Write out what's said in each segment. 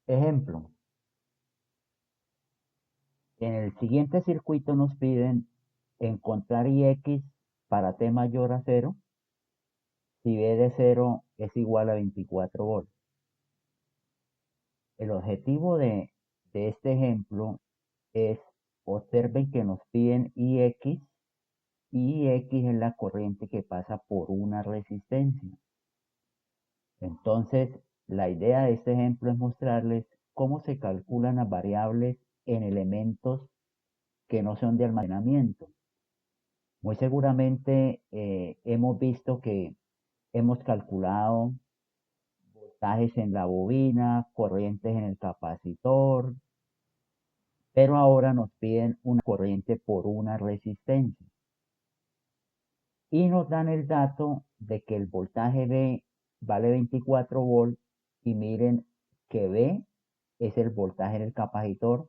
Ejemplo, en el siguiente circuito nos piden encontrar Ix para t mayor a 0 si b de 0 es igual a 24 volts. El objetivo de este ejemplo es, observen que nos piden Ix, y Ix es la corriente que pasa por una resistencia. Entonces, la idea de este ejemplo es mostrarles cómo se calculan las variables en elementos que no son de almacenamiento. Muy seguramente hemos visto que hemos calculado voltajes en la bobina, corrientes en el capacitor, pero ahora nos piden una corriente por una resistencia. Y nos dan el dato de que el voltaje B vale 24 volts y miren que B es el voltaje del capacitor,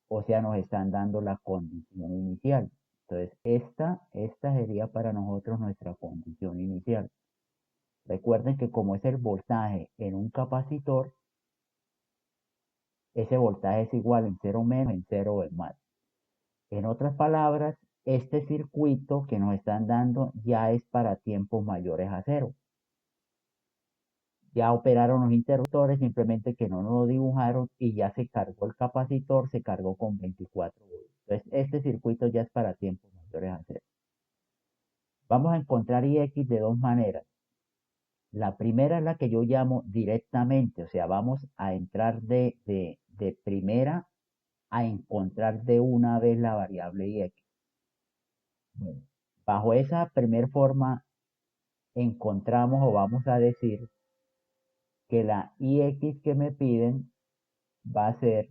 o sea, nos están dando la condición inicial. Entonces, esta sería para nosotros nuestra condición inicial. Recuerden que como es el voltaje en un capacitor, ese voltaje es igual en 0 menos, en 0 en más. En otras palabras, este circuito que nos están dando ya es para tiempos mayores a 0. Ya operaron los interruptores, simplemente que no nos lo dibujaron y ya se cargó el capacitor, se cargó con 24 volts. Entonces, este circuito ya es para tiempos mayores a 0. Vamos a encontrar Ix de dos maneras. La primera es la que yo llamo directamente, o sea, vamos a entrar de primera a encontrar de una vez la variable Ix. Bueno, bajo esa primera forma encontramos o vamos a decir que la Ix que me piden va a ser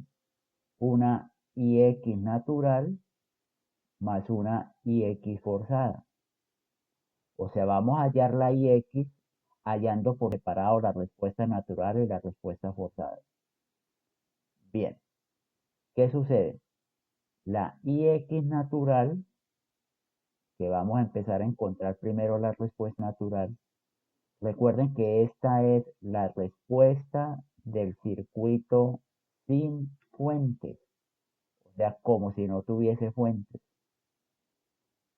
una Ix natural más una Ix forzada. O sea, vamos a hallar la Ix hallando por separado la respuesta natural y la respuesta forzada. Bien, ¿qué sucede? La Ix natural, que vamos a empezar a encontrar primero la respuesta natural. Recuerden que esta es la respuesta del circuito sin fuentes, o sea, como si no tuviese fuentes.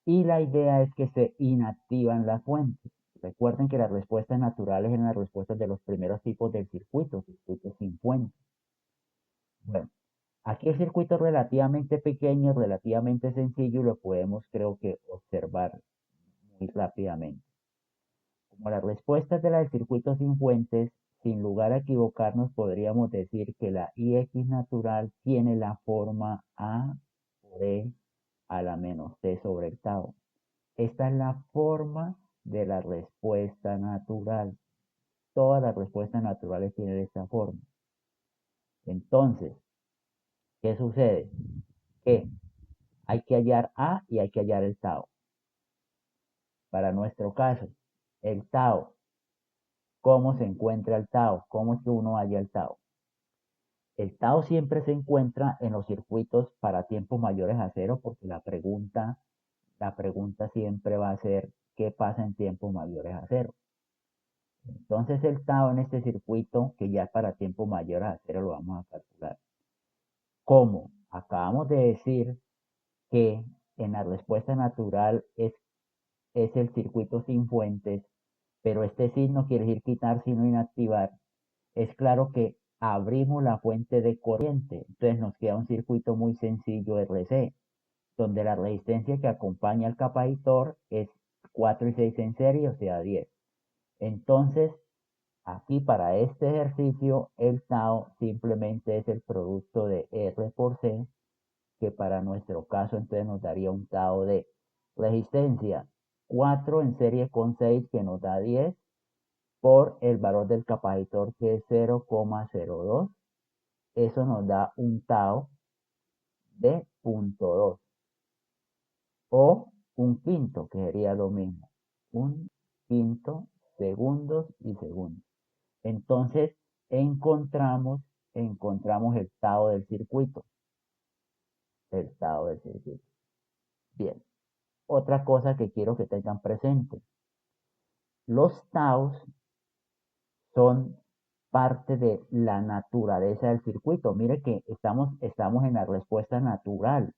Y la idea es que se inactivan las fuentes. Recuerden que las respuestas naturales eran las respuestas de los primeros tipos del circuito, circuitos sin fuentes. Bueno, aquí el circuito es relativamente pequeño, relativamente sencillo y lo podemos, creo que, observar muy rápidamente. Como las respuestas de la del circuito sin fuentes, sin lugar a equivocarnos, podríamos decir que la Ix natural tiene la forma A por E a la menos T sobre el tau. Esta es la forma de la respuesta natural. Todas las respuestas naturales tienen esta forma. Entonces, ¿qué sucede? Que hay que hallar A y hay que hallar el tau. Para nuestro caso, el tau, ¿cómo se encuentra el tau? ¿Cómo es que uno halla el tau? El tau siempre se encuentra en los circuitos para tiempos mayores a 0 porque la pregunta siempre va a ser ¿qué pasa en tiempos mayores a 0? Entonces el tau en este circuito, que ya es para tiempos mayores a 0, lo vamos a calcular. ¿Cómo? Acabamos de decir que en la respuesta natural es el circuito sin fuentes, pero este signo quiere decir quitar, sino inactivar. Es claro que abrimos la fuente de corriente, entonces nos queda un circuito muy sencillo RC, donde la resistencia que acompaña al capacitor es 4 y 6 en serie, o sea 10. Entonces, aquí para este ejercicio, el tau simplemente es el producto de R por C, que para nuestro caso entonces nos daría un tau de resistencia 4 en serie con 6, que nos da 10, por el valor del capacitor, que es 0,02. Eso nos da un tau de 0,2 o un quinto, que sería lo mismo. Un quinto, segundos y segundos. Entonces encontramos el tau del circuito. El tau del circuito. Bien. Otra cosa que quiero que tengan presente. Los taus son parte de la naturaleza del circuito. Mire que estamos en la respuesta natural.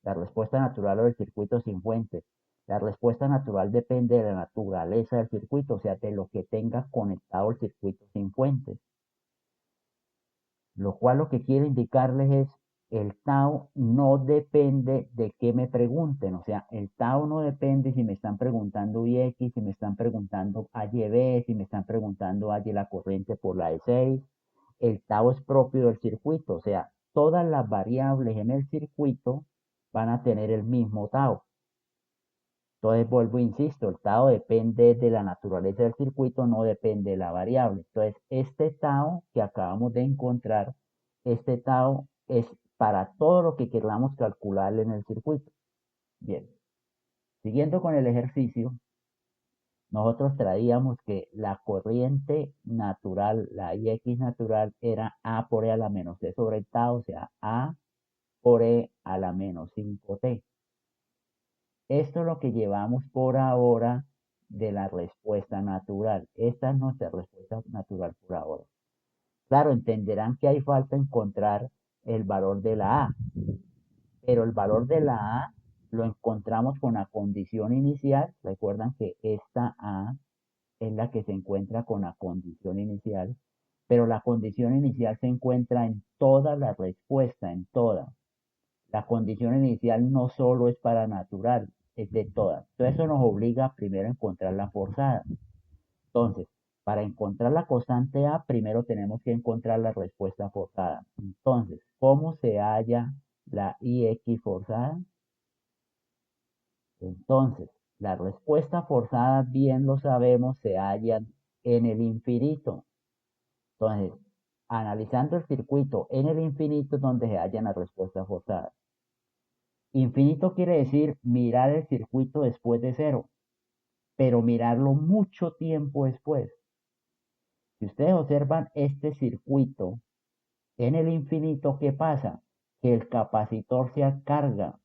La respuesta natural del circuito sin fuente. La respuesta natural depende de la naturaleza del circuito, o sea, de lo que tenga conectado el circuito sin fuentes. Lo cual lo que quiere indicarles es el tau no depende de qué me pregunten, o sea, el tau no depende si me están preguntando Ix, si me están preguntando AYB, si me están preguntando AY la corriente por la E6, el tau es propio del circuito, o sea, todas las variables en el circuito van a tener el mismo tau. Entonces vuelvo e insisto, el tau depende de la naturaleza del circuito, no depende de la variable. Entonces, este tau que acabamos de encontrar, este tau es para todo lo que queramos calcular en el circuito. Bien, siguiendo con el ejercicio, nosotros traíamos que la corriente natural, la Ix natural, era A por E a la menos C sobre tau, o sea, A por E a la menos 5T. Esto es lo que llevamos por ahora de la respuesta natural. Esta es nuestra respuesta natural por ahora. Claro, entenderán que hay falta encontrar el valor de la A, pero el valor de la A lo encontramos con la condición inicial. Recuerdan que esta A es la que se encuentra con la condición inicial, pero la condición inicial se encuentra en toda la respuesta, en toda. La condición inicial no solo es para natural, es de todas. Entonces eso nos obliga primero a encontrar la forzada. Entonces, para encontrar la constante A, primero tenemos que encontrar la respuesta forzada. Entonces, ¿cómo se halla la IX forzada? Entonces, la respuesta forzada, bien lo sabemos, se halla en el infinito. Entonces, analizando el circuito en el infinito es donde se hallan las respuestas forzadas. Infinito quiere decir mirar el circuito después de cero, pero mirarlo mucho tiempo después. Si ustedes observan este circuito en el infinito, ¿qué pasa? Que el capacitor se carga,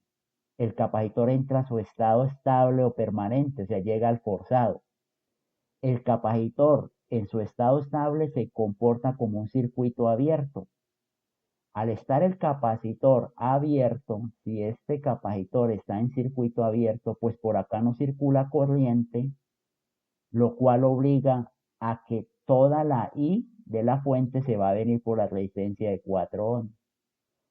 el capacitor entra a su estado estable o permanente, o sea, llega al forzado. El capacitor en su estado estable se comporta como un circuito abierto. Al estar el capacitor abierto, si este capacitor está en circuito abierto, pues por acá no circula corriente, lo cual obliga a que toda la I de la fuente se va a venir por la resistencia de 4 ohms.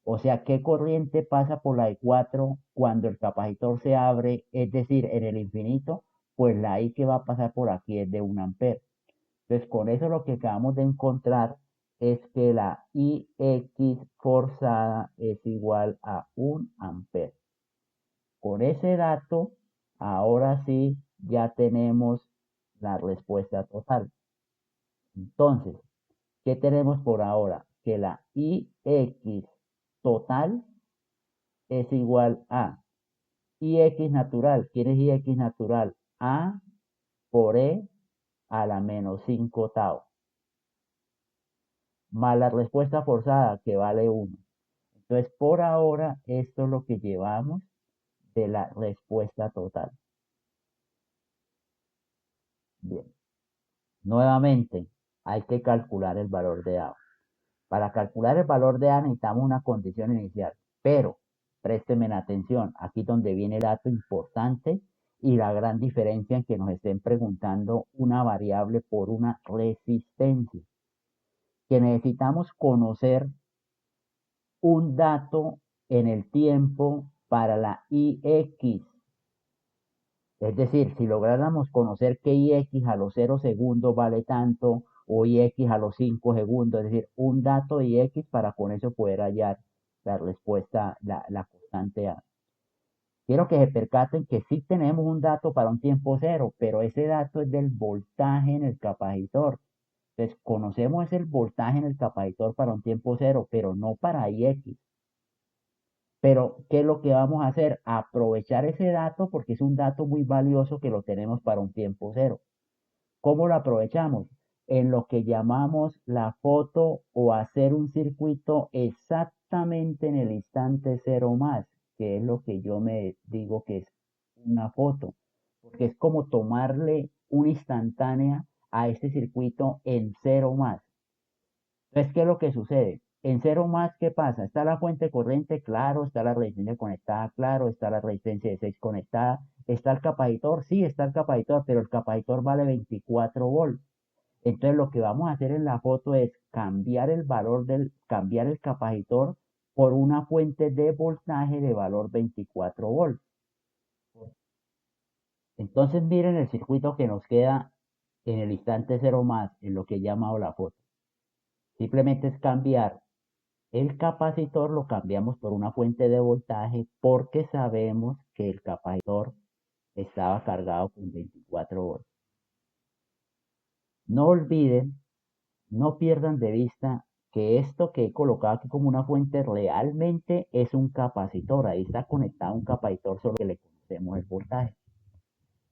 O sea, ¿qué corriente pasa por la de 4 cuando el capacitor se abre? Es decir, en el infinito, pues la I que va a pasar por aquí es de 1 ampere. Entonces, con eso lo que acabamos de encontrar es que la IX forzada es igual a 1 ampere. Con ese dato, ahora sí ya tenemos la respuesta total. Entonces, ¿qué tenemos por ahora? Que la IX total es igual a IX natural. ¿Quién es IX natural? A por E a la menos 5 tau. Más la respuesta forzada que vale 1. Entonces, por ahora, esto es lo que llevamos de la respuesta total. Bien. Nuevamente, hay que calcular el valor de A. Para calcular el valor de A necesitamos una condición inicial, pero présteme la atención, aquí donde viene el dato importante y la gran diferencia en que nos estén preguntando una variable por una resistencia, que necesitamos conocer un dato en el tiempo para la IX. Es decir, si lográramos conocer que IX a los 0 segundos vale tanto o IX a los 5 segundos, es decir, un dato de IX para con eso poder hallar la respuesta, la constante A. Quiero que se percaten que sí tenemos un dato para un tiempo cero, pero ese dato es del voltaje en el capacitor. Entonces, conocemos el voltaje en el capacitor para un tiempo cero, pero no para IX. Pero, ¿qué es lo que vamos a hacer? Aprovechar ese dato porque es un dato muy valioso que lo tenemos para un tiempo cero. ¿Cómo lo aprovechamos? En lo que llamamos la foto o hacer un circuito exactamente en el instante cero más, que es lo que yo me digo que es una foto, porque es como tomarle una instantánea a este circuito en 0 más. Entonces, ¿qué es lo que sucede? En 0 más, ¿qué pasa? Está la fuente corriente, claro, está la resistencia conectada, claro, está la resistencia de 6 conectada, está el capacitor, sí, está el capacitor, pero el capacitor vale 24 volts. Entonces, lo que vamos a hacer en la foto es cambiar cambiar el capacitor por una fuente de voltaje de valor 24 volts. Entonces, miren el circuito que nos queda en el instante 0 más, en lo que he llamado la foto. Simplemente es cambiar el capacitor, lo cambiamos por una fuente de voltaje porque sabemos que el capacitor estaba cargado con 24 volts. No olviden, no pierdan de vista que esto que he colocado aquí como una fuente realmente es un capacitor. Ahí está conectado un capacitor, solo que le conocemos el voltaje.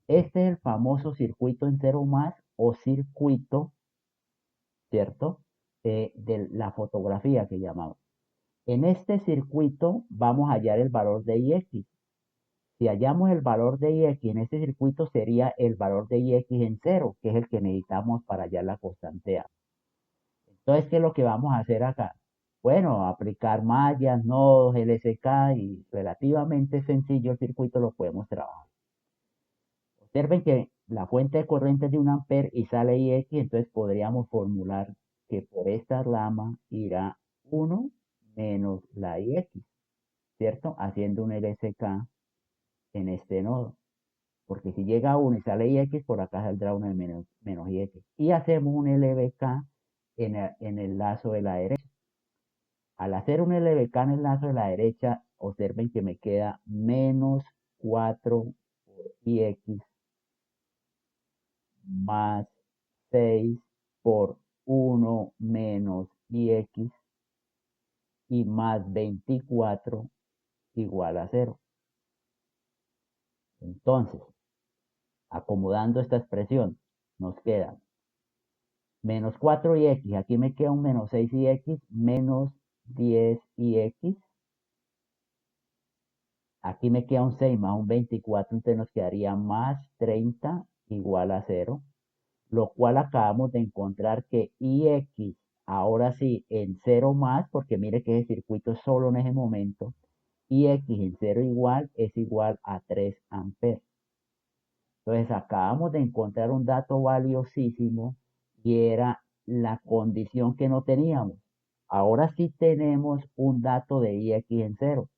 Este es el famoso circuito en 0 más o circuito, ¿cierto? De la fotografía que llamamos. En este circuito vamos a hallar el valor de IX. Si hallamos el valor de IX en este circuito sería el valor de IX en 0, que es el que necesitamos para hallar la constante A. Entonces, ¿qué es lo que vamos a hacer acá? Bueno, aplicar mallas, nodos, LSK y relativamente sencillo el circuito lo podemos trabajar. Observen que la fuente de corriente es de 1 amper y sale IX, entonces podríamos formular que por esta rama irá 1 menos la IX, ¿cierto? Haciendo un LSK en este nodo. Porque si llega a 1 y sale IX, por acá saldrá 1 de menos IX. Y hacemos un LBK en el lazo de la derecha. Al hacer un LBK en el lazo de la derecha, observen que me queda menos 4 por IX más 6 por 1 menos IX y más 24 igual a 0. Entonces, acomodando esta expresión, nos queda menos 4ix, aquí me queda un menos 6ix, menos 10ix, aquí me queda un 6 más un 24, entonces nos quedaría más 30 igual a 0, lo cual acabamos de encontrar que ix, ahora sí, en 0 más, porque mire que ese circuito es solo en ese momento, ix en 0 igual es igual a 3 amperes. Entonces acabamos de encontrar un dato valiosísimo y era la condición que no teníamos. Ahora sí tenemos un dato de IX en 0.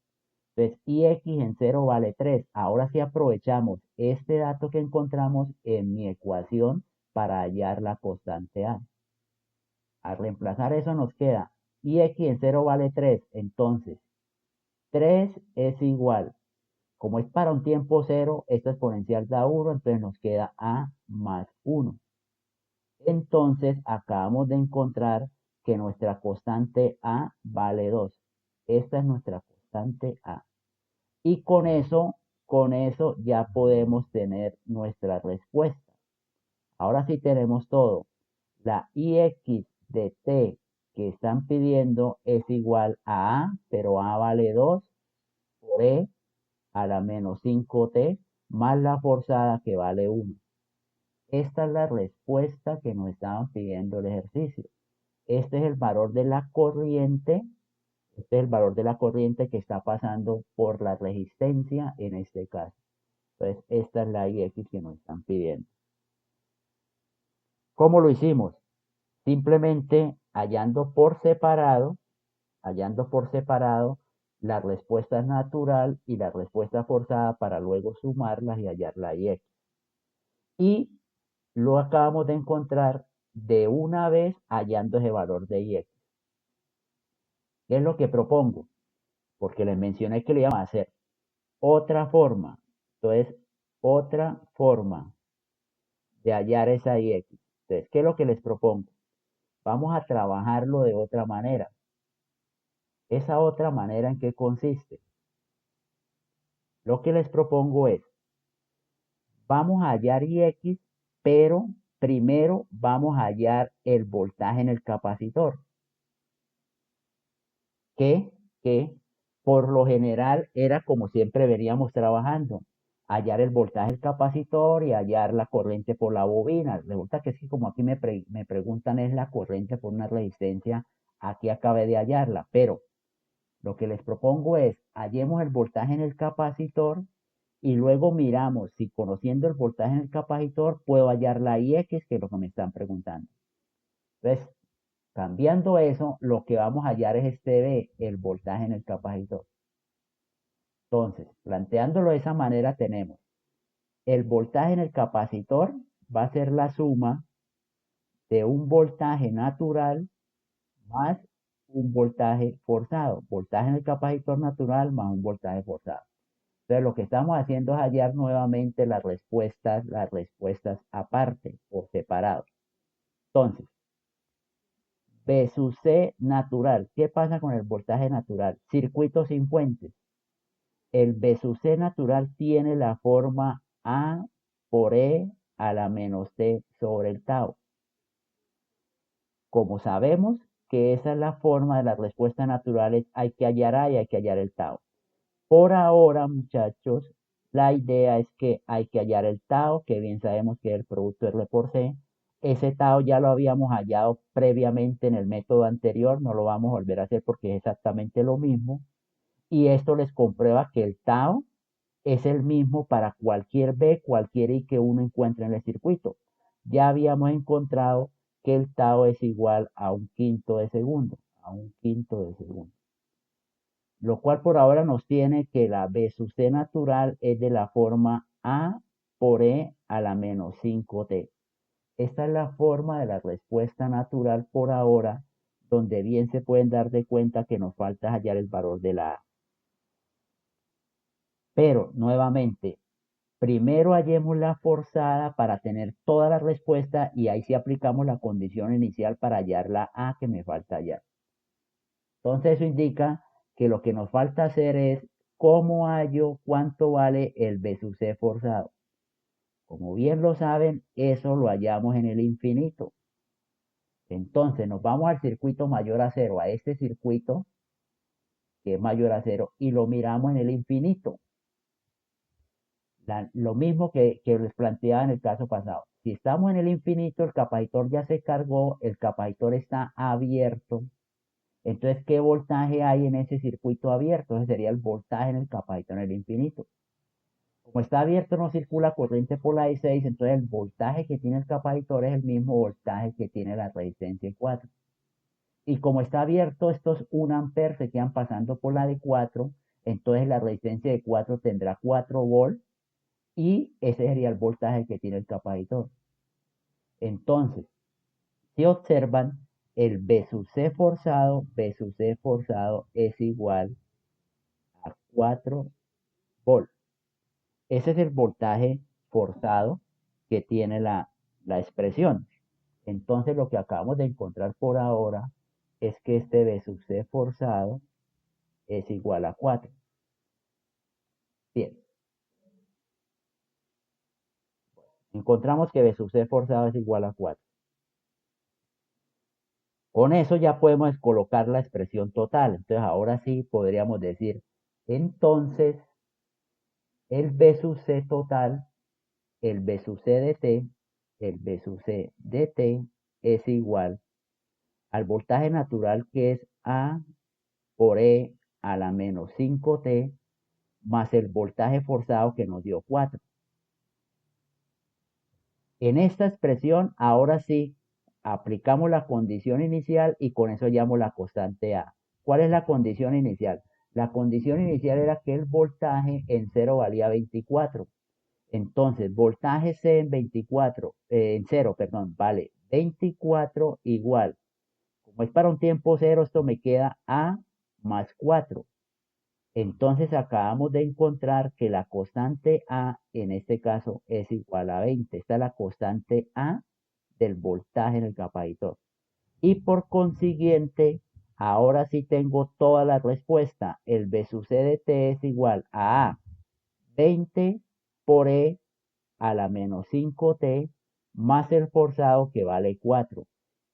Entonces IX en 0 vale 3. Ahora sí aprovechamos este dato que encontramos en mi ecuación para hallar la constante A. Al reemplazar eso nos queda IX en 0 vale 3. Entonces 3 es igual, como es para un tiempo 0, esta exponencial da 1, entonces nos queda A más 1. Entonces acabamos de encontrar que nuestra constante A vale 2. Esta es nuestra constante A. Y con eso ya podemos tener nuestra respuesta. Ahora sí tenemos todo. La IX de T que están pidiendo es igual a A, pero A vale 2 por E a la menos 5T más la forzada que vale 1. Esta es la respuesta que nos estaban pidiendo el ejercicio. Este es el valor de la corriente. Este es el valor de la corriente que está pasando por la resistencia en este caso. Entonces, esta es la IX que nos están pidiendo. ¿Cómo lo hicimos? Simplemente hallando por separado la respuesta natural y la respuesta forzada para luego sumarlas y hallar la IX. Y lo acabamos de encontrar de una vez hallando ese valor de IX. ¿Qué es lo que propongo? Porque les mencioné que lo íbamos a hacer. Otra forma. Entonces, otra forma de hallar esa IX. Entonces, ¿qué es lo que les propongo? Vamos a trabajarlo de otra manera. ¿Esa otra manera en qué consiste? Lo que les propongo es, vamos a hallar IX, pero primero vamos a hallar el voltaje en el capacitor. Que por lo general era como siempre veníamos trabajando. hallar el voltaje del capacitor y hallar la corriente por la bobina. Resulta que es que como aquí me preguntan es la corriente por una resistencia, aquí acabé de hallarla, pero lo que les propongo es hallemos el voltaje en el capacitor y luego miramos si conociendo el voltaje en el capacitor puedo hallar la IX, que es lo que me están preguntando. Entonces, cambiando eso, lo que vamos a hallar es este B, el voltaje en el capacitor. Entonces, planteándolo de esa manera, tenemos el voltaje en el capacitor va a ser la suma de un voltaje natural más un voltaje forzado. Voltaje en el capacitor natural más un voltaje forzado. Entonces, lo que estamos haciendo es hallar nuevamente las respuestas aparte, por separado. Entonces, B sub C natural. ¿Qué pasa con el voltaje natural? Circuito sin fuentes. El B sub C natural tiene la forma A por E a la menos T sobre el tau. Como sabemos que esa es la forma de las respuestas naturales, hay que hallar A y hay que hallar el tau. Por ahora, muchachos, la idea es que hay que hallar el tau, que bien sabemos que es el producto R por C. Ese tau ya lo habíamos hallado previamente en el método anterior, no lo vamos a volver a hacer porque es exactamente lo mismo. Y esto les comprueba que el tau es el mismo para cualquier B, cualquier I que uno encuentre en el circuito. Ya habíamos encontrado que el tau es igual a un quinto de segundo, a un quinto de segundo. Lo cual por ahora nos tiene que la B sub C natural es de la forma A por E a la menos 5T. Esta es la forma de la respuesta natural por ahora, donde bien se pueden dar de cuenta que nos falta hallar el valor de la A. Pero, nuevamente, primero hallemos la forzada para tener toda la respuesta y ahí sí aplicamos la condición inicial para hallar la A que me falta hallar. Entonces eso indica que lo que nos falta hacer es cómo hallo cuánto vale el B sub C forzado. Como bien lo saben, eso lo hallamos en el infinito. Entonces nos vamos al circuito mayor a cero, a este circuito que es mayor a cero, y lo miramos en el infinito. Lo mismo que les planteaba en el caso pasado. Si estamos en el infinito, el capacitor ya se cargó, el capacitor está abierto. Entonces, ¿qué voltaje hay en ese circuito abierto? Ese sería el voltaje en el capacitor en el infinito. Como está abierto, no circula corriente por la I6, entonces el voltaje que tiene el capacitor es el mismo voltaje que tiene la resistencia en 4. Y como está abierto, estos 1 amperes se quedan pasando por la de 4, entonces la resistencia de 4 tendrá 4 volts y ese sería el voltaje que tiene el capacitor. Entonces, si observan, el B sub C forzado, B sub C forzado es igual a 4 volts. Ese es el voltaje forzado que tiene la expresión. Entonces, lo que acabamos de encontrar por ahora es que este B sub C forzado es igual a 4. Bien, encontramos que B sub C forzado es igual a 4. Con eso ya podemos colocar la expresión total. Entonces ahora sí podríamos decir, entonces el B sub C total, el B sub C de T, el B sub C de T es igual al voltaje natural que es A por E a la menos 5T más el voltaje forzado que nos dio 4. En esta expresión, ahora sí, aplicamos la condición inicial y con eso llamo la constante A. ¿Cuál es la condición inicial? La condición inicial era que el voltaje en 0 valía 24. Entonces, voltaje C en 24, en 0, perdón, vale 24 igual. Como es para un tiempo 0, esto me queda A más 4. Entonces acabamos de encontrar que la constante A en este caso es igual a 20. Esta es la constante A del voltaje en el capacitor. Y por consiguiente, ahora sí tengo toda la respuesta. El B sub C de T es igual a 20 por E a la menos 5T más el forzado que vale 4.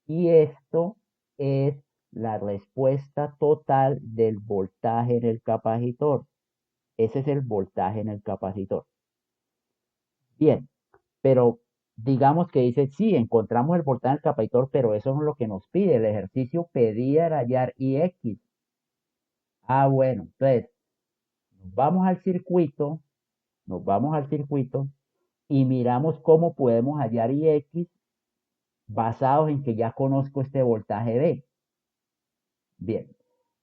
Y esto es la respuesta total del voltaje en el capacitor. Ese es el voltaje en el capacitor. Bien, pero digamos que dice, sí, encontramos el voltaje del capacitor, pero eso no es lo que nos pide. El ejercicio pedía era hallar IX. Ah, bueno, entonces nos vamos al circuito, nos vamos al circuito y miramos cómo podemos hallar IX basados en que ya conozco este voltaje B. Bien,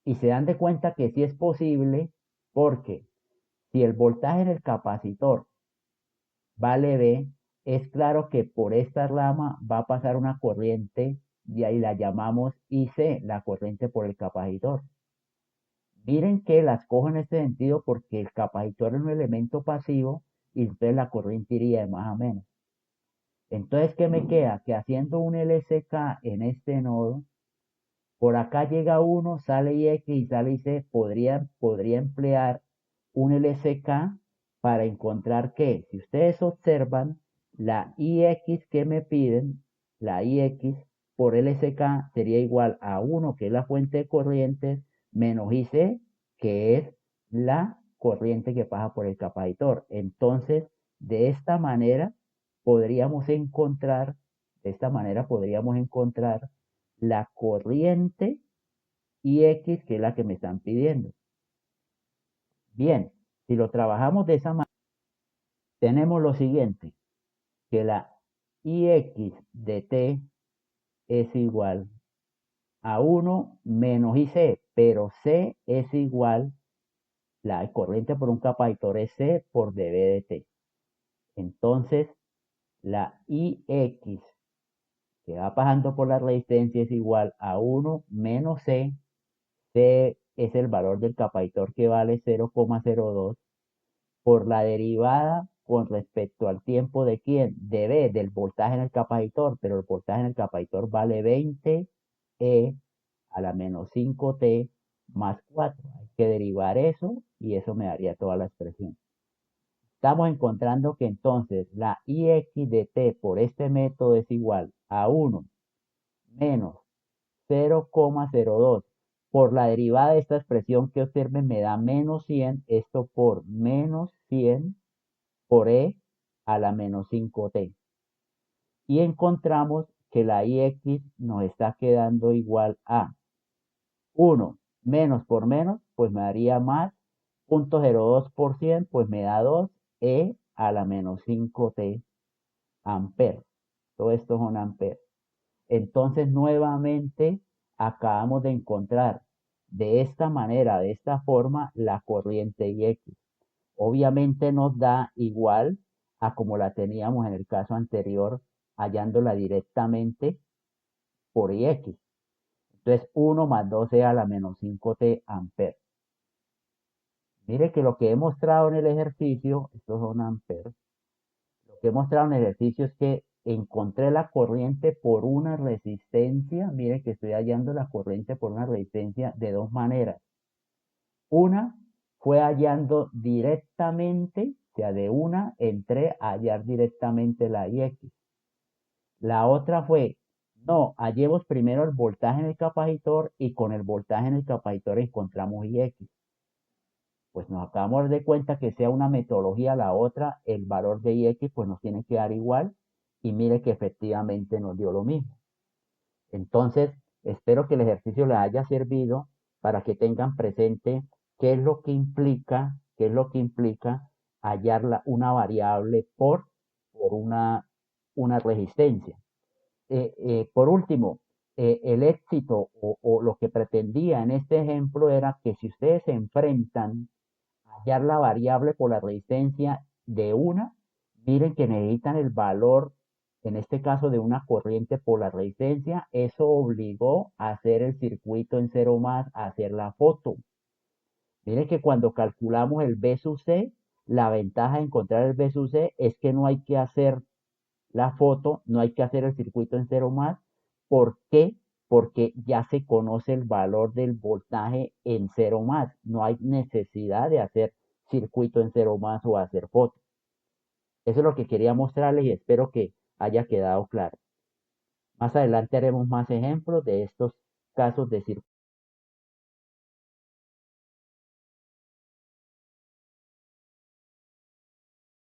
y se dan de cuenta que sí es posible porque si el voltaje en el capacitor vale B, es claro que por esta rama va a pasar una corriente y ahí la llamamos IC, la corriente por el capacitor. Miren que las cojo en este sentido porque el capacitor es un elemento pasivo y entonces la corriente iría de más a menos. Entonces, ¿qué me queda? Que haciendo un LSK en este nodo, por acá llega uno, sale IX y sale IC, podría emplear un LSK para encontrar que, si ustedes observan, la IX que me piden, la IX por LSK sería igual a 1, que es la fuente de corrientes, menos IC, que es la corriente que pasa por el capacitor. Entonces, de esta manera podríamos encontrar, de esta manera podríamos encontrar la corriente IX, que es la que me están pidiendo. Bien, si lo trabajamos de esa manera, tenemos lo siguiente, que la IX de T es igual a 1 menos IC, pero C es igual, la corriente por un capacitor es C por dB de T. Entonces, la IX que va pasando por la resistencia es igual a 1 menos C. C es el valor del capacitor que vale 0,02 por la derivada con respecto al tiempo de quién, de B, del voltaje en el capacitor, pero el voltaje en el capacitor vale 20 E a la menos 5T más 4. Hay que derivar eso y eso me daría toda la expresión. Estamos encontrando que entonces la IX de T por este método es igual a 1 menos 0,02 por la derivada de esta expresión que observen me da menos 100, esto por menos 100 por E a la menos 5T. Y encontramos que la IX nos está quedando igual a 1 menos por menos, pues me daría más, 0,02%, pues me da 2 E a la menos 5T amperes. Todo esto son amperes. Entonces, nuevamente, acabamos de encontrar de esta manera, de esta forma, la corriente IX. Obviamente nos da igual a como la teníamos en el caso anterior, hallándola directamente por IX. Entonces, 1 más 12 a la menos 5T amperes. Mire que lo que he mostrado en el ejercicio, estos son amperes, lo que he mostrado en el ejercicio es que encontré la corriente por una resistencia. Mire que estoy hallando la corriente por una resistencia de dos maneras. Una fue hallando directamente, o sea, de una entré a hallar directamente la IX. La otra fue, no, hallemos primero el voltaje en el capacitor y con el voltaje en el capacitor encontramos IX. Pues nos acabamos de cuenta que sea una metodología la otra, el valor de IX pues nos tiene que dar igual y mire que efectivamente nos dio lo mismo. Entonces, espero que el ejercicio les haya servido para que tengan presente qué es lo que implica, hallar una variable por una resistencia. Por último, el éxito o lo que pretendía en este ejemplo era que si ustedes se enfrentan a hallar la variable por la resistencia de una, miren que necesitan el valor, en este caso de una corriente por la resistencia, eso obligó a hacer el circuito en cero más, a hacer la foto. Miren que cuando calculamos el B sub C, la ventaja de encontrar el B sub C es que no hay que hacer la foto, no hay que hacer el circuito en cero más. ¿Por qué? Porque ya se conoce el valor del voltaje en cero más. No hay necesidad de hacer circuito en cero más o hacer foto. Eso es lo que quería mostrarles y espero que haya quedado claro. Más adelante haremos más ejemplos de estos casos de circuito.